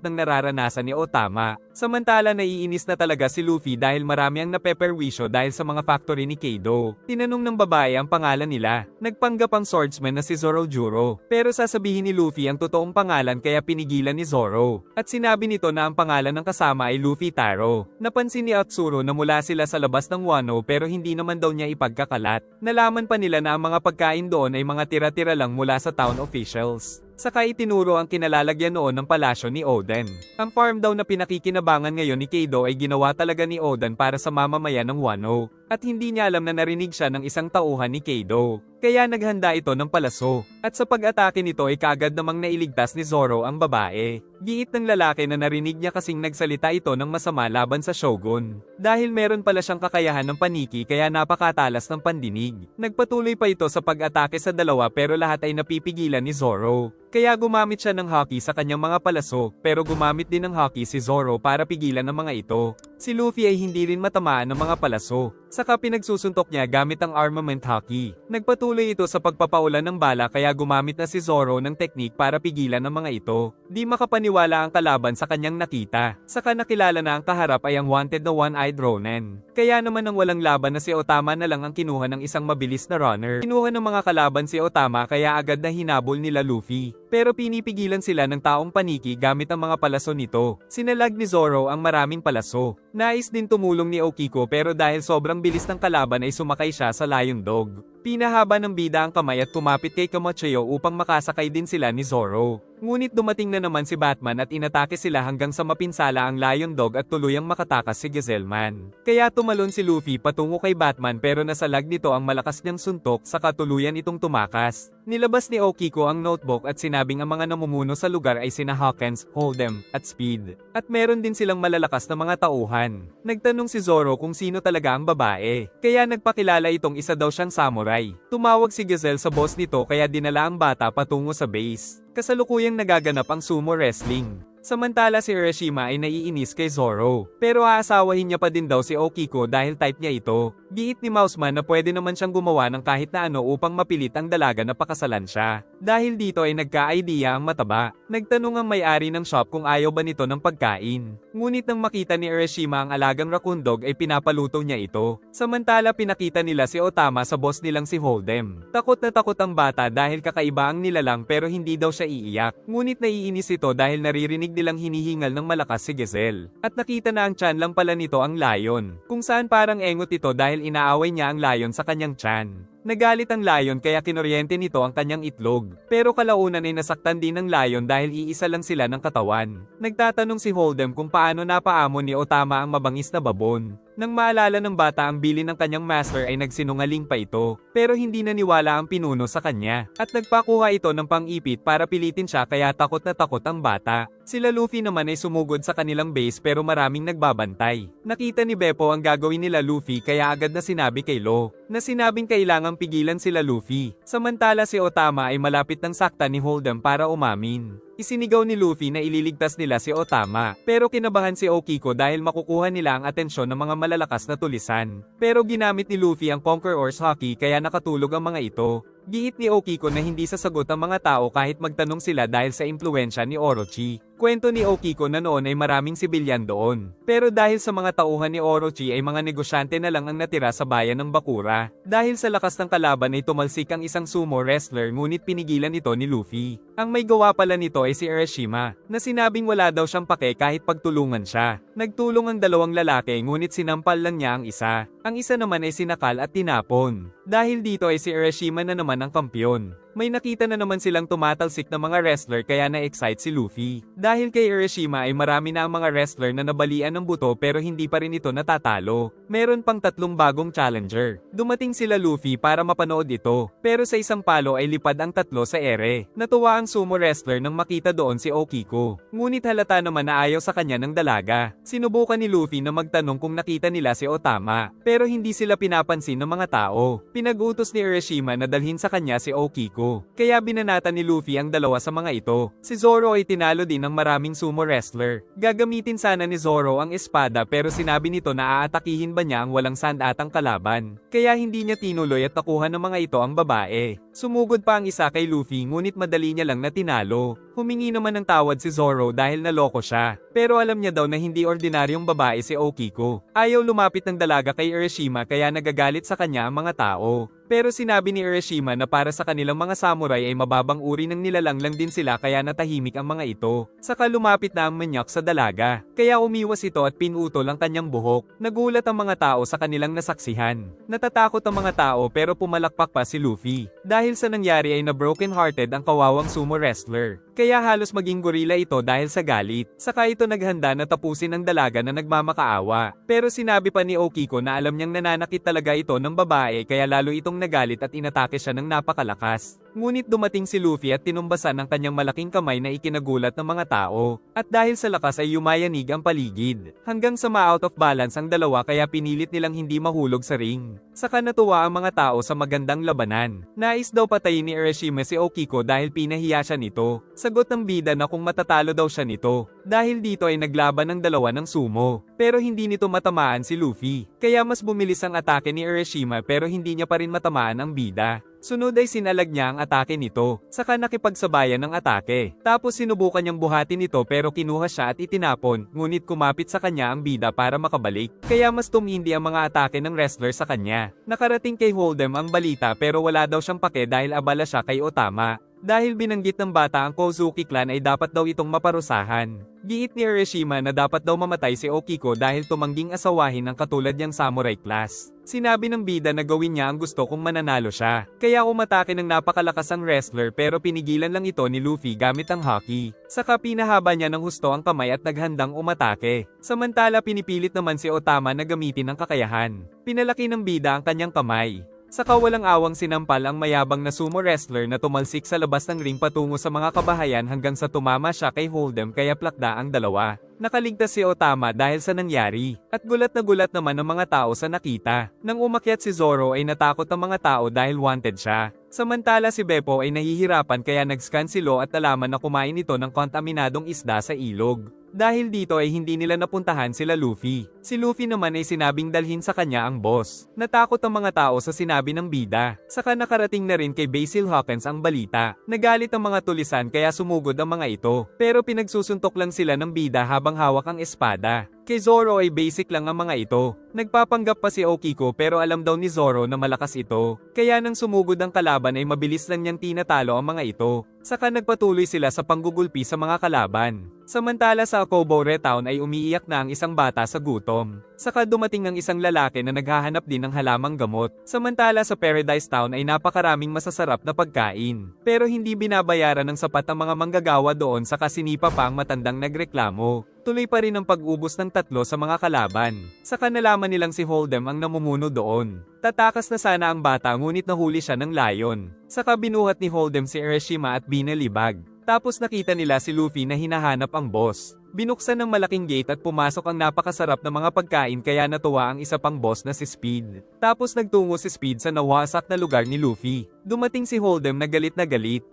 ng nararanasan ni Otama. Samantala naiinis na talaga si Luffy dahil marami ang napeperwisyo dahil sa mga factory ni Kaido. Tinanong ng babae ang pangalan nila. Nagpanggap ang swordsman na si Zorojuro. Pero sasabihin ni Luffy ang totoong pangalan kaya pinigilan ni Zoro. At sinabi nito na ang pangalan ng kasama ay Luffy Taro. Napansin ni Atsuro na mula sila sa labas ng Wano pero hindi naman daw niya ipagkakalat. Nalaman pa nila na ang mga pagkain doon ay mga tira-tira lang mula sa town officials. Saka itinuro ang kinalalagyan noon ng palasyo ni Oden. Ang farm daw na pinakikinabangan ngayon ni Kaido ay ginawa talaga ni Oden para sa mamamayan ng Wano. At hindi niya alam na narinig siya ng isang tauhan ni Kaido. Kaya naghanda ito ng palaso. At sa pag-atake nito ay kaagad namang nailigtas ni Zoro ang babae. Giit ng lalaki na narinig niya kasing nagsalita ito ng masama laban sa Shogun. Dahil meron pala siyang kakayahan ng paniki kaya napakatalas ng pandinig. Nagpatuloy pa ito sa pag-atake sa dalawa pero lahat ay napipigilan ni Zoro. Kaya gumamit siya ng hockey sa kanyang mga palaso pero gumamit din ng hockey si Zoro para pigilan ang mga ito. Si Luffy ay hindi rin matamaan ng mga palaso. Saka pinagsusuntok niya gamit ang armament hockey. Nagpatuloy ito sa pagpapaulan ng bala kaya gumamit na si Zoro ng teknik para pigilan ang mga ito. Di makapaniwala ang kalaban sa kanyang nakita. Saka nakilala na ang kaharap ay ang wanted na one-eyed Ronin. Kaya naman ang walang laban na si Otama na lang ang kinuha ng isang mabilis na runner. Kinuha ng mga kalaban si Otama kaya agad na hinabol nila Luffy. Pero pinipigilan sila ng taong paniki gamit ang mga palaso nito. Sinalag ni Zoro ang maraming palaso. Nais din tumulong ni Okiko pero dahil sobrang bilis ng kalaban ay sumakay siya sa Lion Dog. Pinahaba ng bida ang kamay at kumapit kay Kamocheo upang makasakay din sila ni Zoro. Ngunit dumating na naman si Batman at inatake sila hanggang sa mapinsala ang Lion Dog at tuluyang makatakas si Gazelman. Kaya tumalon si Luffy patungo kay Batman pero nasalag nito ang malakas niyang suntok saka tuluyan itong tumakas. Nilabas ni Okiko ang notebook at sinabing ang mga namumuno sa lugar ay sina Hawkins, Hold'em, at Speed. At meron din silang malalakas na mga tauhan. Nagtanong si Zoro kung sino talaga ang babae. Kaya nagpakilala itong isa daw siyang samurai. Tumawag si Gazelle sa boss nito kaya dinala ang bata patungo sa base. Kasalukuyang nagaganap ang sumo wrestling. Samantala si Urashima ay naiinis kay Zoro. Pero aasawahin niya pa din daw si Okiko dahil type niya ito. Giit ni Mouseman na pwede naman siyang gumawa ng kahit na ano upang mapilit ang dalaga na pakasalan siya. Dahil dito ay nagka-idea ang mataba. Nagtanong ang may-ari ng shop kung ayaw ba nito ng pagkain. Ngunit nang makita ni Urashima ang alagang raccoon dog ay pinapaluto niya ito. Samantala pinakita nila si Otama sa boss nilang si Hold'em. Takot na takot ang bata dahil kakaiba ang nilalang pero hindi daw siya iiyak. Ngunit naiinis ito dahil naririnig nilang hinihingal ng malakas si Gazelle. At nakita na ang tiyan lang pala nito ang lion. Kung saan parang engot ito dahil inaaway niya ang lion sa kanyang tiyan. Nagalit ang lion kaya kinoryente nito ang kanyang itlog. Pero kalaunan ay nasaktan din ng lion dahil iisa lang sila ng katawan. Nagtatanong si Hold'em kung paano napaamon ni Otama ang mabangis na babon. Nang maalala ng bata ang bilin ng kanyang master ay nagsinungaling pa ito. Pero hindi naniwala ang pinuno sa kanya. At nagpakuha ito ng pang-ipit para pilitin siya kaya takot na takot ang bata. Sila Luffy naman ay sumugod sa kanilang base pero maraming nagbabantay. Nakita ni Beppo ang gagawin nila Luffy kaya agad na sinabi kay Law na sinabing kailangang pigilan sila Luffy. Samantala si Otama ay malapit ng sakta ni Hold'em para umamin. Isinigaw ni Luffy na ililigtas nila si Otama. Pero kinabahan si Okiko dahil makukuha nila ang atensyon ng mga malalakas na tulisan. Pero ginamit ni Luffy ang Conqueror's Haki kaya nakatulog ang mga ito. Giit ni Okiko na hindi sasagot ang mga tao kahit magtanong sila dahil sa impluwensya ni Orochi. Kwento ni Okiko na noon ay maraming sibilyan doon. Pero dahil sa mga tauhan ni Orochi ay mga negosyante na lang ang natira sa bayan ng Bakura. Dahil sa lakas ng kalaban ay tumalsik ang isang sumo wrestler ngunit pinigilan ito ni Luffy. Ang may gawa pala nito ay si Urashima, na sinabing wala daw siyang pake kahit pagtulungan siya. Nagtulong ang dalawang lalaki ngunit sinampal lang niya ang isa. Ang isa naman ay sinakal at tinapon. Dahil dito ay si Urashima na naman ang kampiyon. May nakita na naman silang tumatalsik na mga wrestler kaya na-excite si Luffy. Dahil kay Urashima ay marami na ang mga wrestler na nabalian ng buto pero hindi pa rin ito natatalo. Meron pang 3 bagong challenger. Dumating sila Luffy para mapanood ito. Pero sa isang palo ay lipad ang 3 sa ere. Natuwa ang sumo wrestler nang makita doon si Okiko. Ngunit halata naman na ayaw sa kanya ng dalaga. Sinubukan ni Luffy na magtanong kung nakita nila si Otama. Pero hindi sila pinapansin ng mga tao. Pinag-utos ni Urashima na dalhin sa kanya si Okiko. Kaya binanatan ni Luffy ang dalawa sa mga ito. Si Zoro ay tinalo din ng maraming sumo wrestler. Gagamitin sana ni Zoro ang espada pero sinabi nito na aatakihin ba niya ang walang sandatang kalaban. Kaya hindi niya tinuloy at nakuha ng mga ito ang babae. Sumugod pa ang isa kay Luffy ngunit madali niya lang na tinalo. Humingi naman ng tawad si Zoro dahil naloko siya. Pero alam niya daw na hindi ordinaryong babae si Okiko. Ayaw lumapit ng dalaga kay Urashima kaya nagagalit sa kanya ang mga tao. Pero sinabi ni Urashima na para sa kanilang mga samurai ay mababang uri ng nilalang lang din sila kaya natahimik ang mga ito. Saka lumapit na ang manyak sa dalaga. Kaya umiwas ito at pinutol ang kanyang buhok. Nagulat ang mga tao sa kanilang nasaksihan. Natatakot ang mga tao pero pumalakpak pa si Luffy. Dahil sa nangyari ay na broken hearted ang kawawang sumo wrestler. Kaya halos maging gorilla ito dahil sa galit. Saka ito naghanda na tapusin ang dalaga na nagmamakaawa. Pero sinabi pa ni Okiko na alam niyang nananakit talaga ito ng babae kaya lalo itong nagalit at inatake siya ng napakalakas. Ngunit dumating si Luffy at tinumbasan ng kanyang malaking kamay na ikinagulat ng mga tao. At dahil sa lakas ay yumayanig ang paligid. Hanggang sa ma-out of balance ang dalawa kaya pinilit nilang hindi mahulog sa ring. Saka natuwa ang mga tao sa magandang labanan. Nais daw patayin ni Urashima si Okiko dahil pinahiya siya nito. Sagot ng bida na kung matatalo daw siya nito. Dahil dito ay naglaban ng dalawa ng sumo. Pero hindi nito matamaan si Luffy. Kaya mas bumilis ang atake ni Urashima pero hindi niya pa rin matamaan ang bida. Sunod ay sinalag niya ang atake nito, saka nakipagsabayan ng atake. Tapos sinubukan niyang buhatin ito pero kinuha siya at itinapon, ngunit kumapit sa kanya ang bida para makabalik. Kaya mas tumindi ang mga atake ng wrestler sa kanya. Nakarating kay Hold'em ang balita pero wala daw siyang pake dahil abala siya kay Otama. Dahil binanggit ng bata ang Kozuki clan ay dapat daw itong maparusahan. Giit ni Urashima na dapat daw mamatay si Okiko dahil tumangging asawahin ng katulad niyang samurai class. Sinabi ng bida na gawin niya ang gusto kung mananalo siya. Kaya umatake ng napakalakas ang wrestler pero pinigilan lang ito ni Luffy gamit ang haki. Saka pinahaba niya ng husto ang kamay at naghandang umatake. Samantala pinipilit naman si Otama na gamitin ang kakayahan. Pinalaki ng bida ang kanyang kamay. Saka walang awang sinampal ang mayabang na sumo wrestler na tumalsik sa labas ng ring patungo sa mga kabahayan hanggang sa tumama siya kay Hold'em kaya plakda ang dalawa. Nakaligtas si Otama dahil sa nangyari, at gulat na gulat naman ang mga tao sa nakita. Nang umakyat si Zoro ay natakot ang mga tao dahil wanted siya. Samantala si Beppo ay nahihirapan kaya nag-scan si Lo at nalaman na kumain ito ng kontaminadong isda sa ilog. Dahil dito ay hindi nila napuntahan sila Luffy. Si Luffy naman ay sinabing dalhin sa kanya ang boss. Natakot ang mga tao sa sinabi ng bida. Saka nakarating na rin kay Basil Hawkins ang balita. Nagalit ang mga tulisan kaya sumugod ang mga ito. Pero pinagsusuntok lang sila ng bida habang hawak ang espada. Kay Zoro ay basic lang ang mga ito. Nagpapanggap pa si Okiko pero alam daw ni Zoro na malakas ito. Kaya nang sumugod ang kalaban ay mabilis lang niyang tinatalo ang mga ito. Saka nagpatuloy sila sa panggugulpi sa mga kalaban. Samantala sa Akobore Town ay umiiyak na ang isang bata sa gutom. Saka dumating ang isang lalaki na naghahanap din ng halamang gamot. Samantala sa Paradise Town ay napakaraming masasarap na pagkain. Pero hindi binabayaran ng sapat ang mga manggagawa doon saka sinipa pa ang matandang nagreklamo. Tuloy pa rin ang pag-ubos ng tatlo sa mga kalaban. Saka nalaman nilang si Hold'em ang namumuno doon. Tatakas na sana ang bata ngunit nahuli siya ng layon. Saka binuhat ni Hold'em si Urashima at binalibag. Tapos nakita nila si Luffy na hinahanap ang boss. Binuksan ng malaking gate at pumasok ang napakasarap na mga pagkain kaya natuwa ang isa pang boss na si Speed. Tapos nagtungo si Speed sa nawasak na lugar ni Luffy. Dumating si Hold'em na galit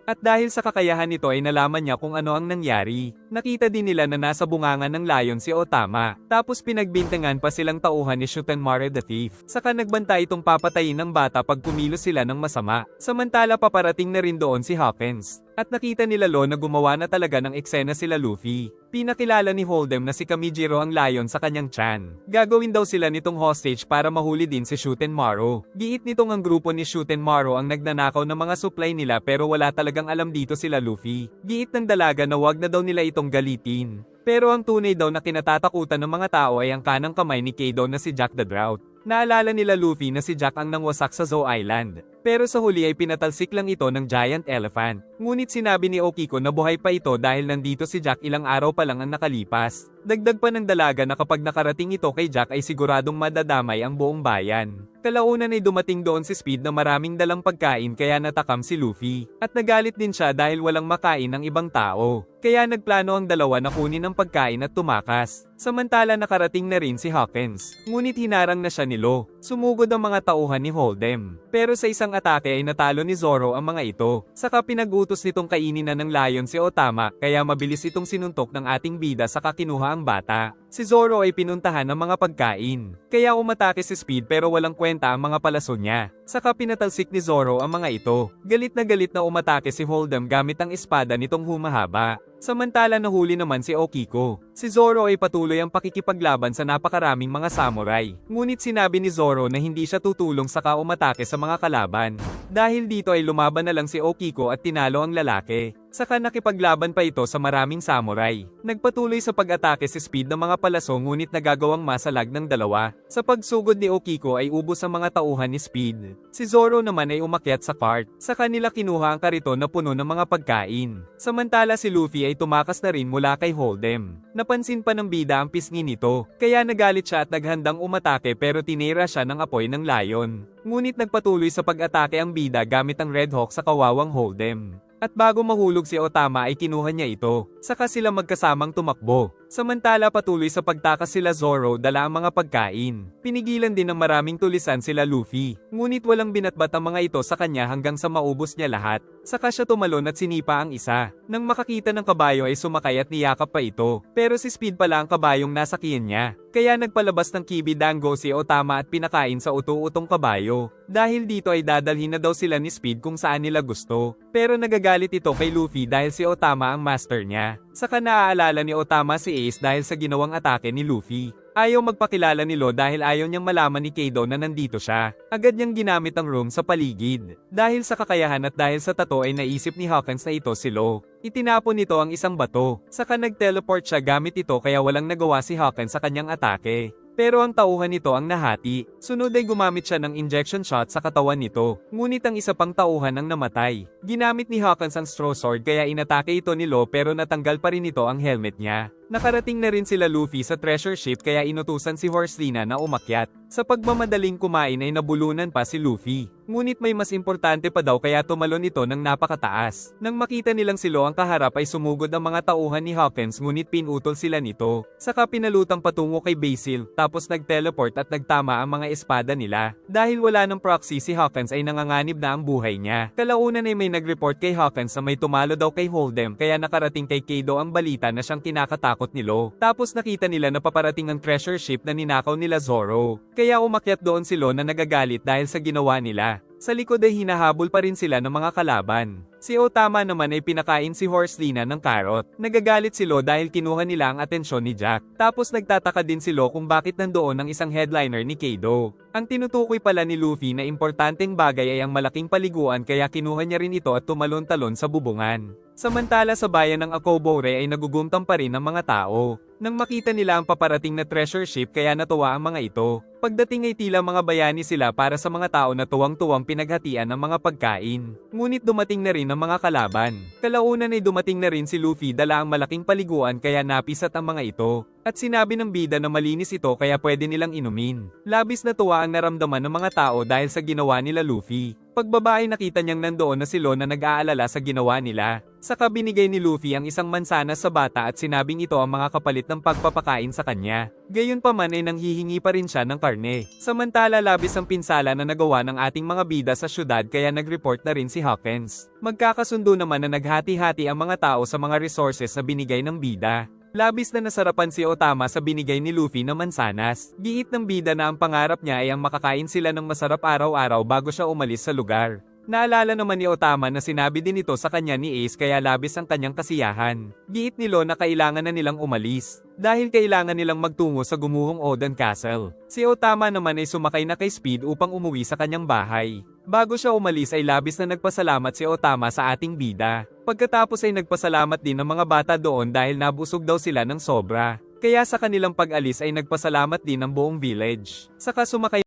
at dahil sa kakayahan nito ay nalaman niya kung ano ang nangyari. Nakita din nila na nasa bungangan ng layon si Otama. Tapos pinagbintangan pa silang tauhan ni Shutenmaru the Thief. Saka nagbanta itong papatayin ng bata pag kumilos sila ng masama. Samantala paparating na rin doon si Hawkins. At nakita nila Lo na gumawa na talaga ng eksena sila Luffy. Pinakilala ni Hold'em na si Kamijiro ang layon sa kanyang tiyan. Gagawin daw sila nitong hostage para mahuli din si Shutenmaru. Giit nitong ang grupo ni Shutenmaru ang nagnanakaw ng mga supply nila pero wala talagang alam dito sila Luffy. Giit ng dalaga na wag na daw nila itong galitin. Pero ang tunay daw na kinatatakutan ng mga tao ay ang kanang kamay ni Kaido na si Jack the Drought. Naalala nila Luffy na si Jack ang nangwasak sa Zou Island. Pero sa huli ay pinatalsik lang ito ng giant elephant. Ngunit sinabi ni Okiko na buhay pa ito dahil nandito si Jack ilang araw pa lang ang nakalipas. Dagdag pa ng dalaga na kapag nakarating ito kay Jack ay siguradong madadamay ang buong bayan. Kalaunan ay dumating doon si Speed na maraming dalang pagkain kaya natakam si Luffy. At nagalit din siya dahil walang makain ng ibang tao. Kaya nagplano ang dalawa na kunin ang pagkain at tumakas. Samantala nakarating na rin si Hawkins. Ngunit hinarang na siya ni Lo. Sumugod ang mga tauhan ni Hold'em. Pero sa isang atake ay natalo ni Zoro ang mga ito. Saka pinag-utos nitong kainin na ng layon si Otama kaya mabilis itong sinuntok ng ating bida saka kinuha ang bata. Si Zoro ay pinuntahan ng mga pagkain. Kaya umatake si Speed pero walang kwenta ang mga palaso niya. Saka pinatalsik ni Zoro ang mga ito. Galit na umatake si Hold'em gamit ang espada nitong humahaba. Samantala nahuli naman si Okiko. Si Zoro ay patuloy ang pakikipaglaban sa napakaraming mga samurai. Ngunit sinabi ni Zoro na hindi siya tutulong saka umatake sa mga kalaban. Dahil dito ay lumaban na lang si Okiko at tinalo ang lalaki. Saka nakipaglaban pa ito sa maraming samurai. Nagpatuloy sa pag-atake si Speed ng mga palaso ngunit nagagawang masalag ng dalawa. Sa pagsugod ni Okiko ay ubos ang mga tauhan ni Speed. Si Zoro naman ay umakyat sa cart. Sa kanila kinuha ang kariton na puno ng mga pagkain. Samantala si Luffy ay tumakas na rin mula kay Hold'em. Napansin pa ng bida ang pisngi nito, kaya nagalit siya at naghandang umatake pero tinira siya ng apoy ng layon. Ngunit nagpatuloy sa pag-atake ang bida gamit ang Red Hawk sa kawawang Hold'em. At bago mahulog si Otama ay kinuha niya ito, saka sila magkasamang tumakbo. Samantala patuloy sa pagtakas sila Zoro dala ang mga pagkain. Pinigilan din ng maraming tulisan sila Luffy, ngunit walang binatbat ang mga ito sa kanya hanggang sa maubos niya lahat. Saka siya tumalon at sinipa ang isa. Nang makakita ng kabayo ay sumakay at niyakap pa ito, pero si Speed pala ang kabayong nasakiyan niya. Kaya nagpalabas ng Kibi Dango si Otama at pinakain sa utu-utong kabayo. Dahil dito ay dadalhin na daw sila ni Speed kung saan nila gusto. Pero nagagalit ito kay Luffy dahil si Otama ang master niya. Saka naaalala ni Otama si Ace dahil sa ginawang atake ni Luffy. Ayaw magpakilala ni Lo dahil ayaw niyang malaman ni Kaido na nandito siya. Agad niyang ginamit ang room sa paligid. Dahil sa kakayahan at dahil sa tato ay naisip ni Hawkins na ito si Lo. Itinapon nito ang isang bato. Saka nag-teleport siya gamit ito kaya walang nagawa si Hawkins sa kanyang atake. Pero ang tauhan nito ang nahati. Sunod ay gumamit siya ng injection shot sa katawan nito. Ngunit ang isa pang tauhan ang namatay. Ginamit ni Hawkins ang straw sword kaya inatake ito ni Lo pero natanggal pa rin ito ang helmet niya. Nakarating na rin sila Luffy sa treasure ship kaya inutusan si Horse Lina na umakyat. Sa pagmamadaling kumain ay nabulunan pa si Luffy. Ngunit may mas importante pa daw kaya tumalon ito ng napakataas. Nang makita nilang si Lo ang kaharap ay sumugod ang mga tauhan ni Hawkins ngunit pinutol sila nito. Saka pinalutang patungo kay Basil tapos nag-teleport at nagtama ang mga espada nila. Dahil wala ng proxy si Hawkins ay nanganganib na ang buhay niya. Kalaunan ay may nag-report kay Hawkins na may tumalo daw kay Hold'em kaya nakarating kay Kaido ang balita na siyang kinakatakot ni Lo. Tapos nakita nila na paparating ang treasure ship na ninakaw nila Zoro. Kaya umakyat doon si Lo na nagagalit dahil sa ginawa nila. Sa likod ay hinahabol pa rin sila ng mga kalaban. Si Otama naman ay pinakain si Horse Lina ng karot. Nagagalit si Lo dahil kinuha nila ang atensyon ni Jack. Tapos nagtataka din si Lo kung bakit nandoon ang isang headliner ni Kaido. Ang tinutukoy pala ni Luffy na importanteng bagay ay ang malaking paliguan kaya kinuha niya rin ito at tumalon-talon sa bubungan. Samantala sa bayan ng Akobore ay nagugumtam pa rin ang mga tao. Nang makita nila ang paparating na treasure ship kaya natuwa ang mga ito. Pagdating ay tila mga bayani sila para sa mga tao na tuwang-tuwang pinaghatian ng mga pagkain. Ngunit dumating na rin ang mga kalaban. Kalaunan ay dumating na rin si Luffy dala ang malaking paliguan kaya napisat ang mga ito. At sinabi ng bida na malinis ito kaya pwede nilang inumin. Labis na tuwa ang naramdaman ng mga tao dahil sa ginawa nila Luffy. Pagbaba ay nakita niyang nandoon na si Lo na nag-aalala sa ginawa nila. Saka binigay ni Luffy ang isang mansanas sa bata at sinabing ito ang mga kapalit ng pagpapakain sa kanya. Gayunpaman ay nanghihingi pa rin siya ng karne. Samantala labis ang pinsala na nagawa ng ating mga bida sa syudad kaya nag-report na rin si Hawkins. Magkakasundo naman na naghati-hati ang mga tao sa mga resources na binigay ng bida. Labis na nasarapan si Otama sa binigay ni Luffy na mansanas. Giit ng bida na ang pangarap niya ay ang makakain sila ng masarap araw-araw bago siya umalis sa lugar. Naalala naman ni Otama na sinabi din ito sa kanya ni Ace kaya labis ang kanyang kasiyahan. Giit ni Lo na kailangan na nilang umalis. Dahil kailangan nilang magtungo sa gumuhong Oden Castle. Si Otama naman ay sumakay na kay Speed upang umuwi sa kanyang bahay. Bago siya umalis ay labis na nagpasalamat si Otama sa ating bida. Pagkatapos ay nagpasalamat din ng mga bata doon dahil nabusog daw sila ng sobra. Kaya sa kanilang pag-alis ay nagpasalamat din ang buong village. Saka sumakay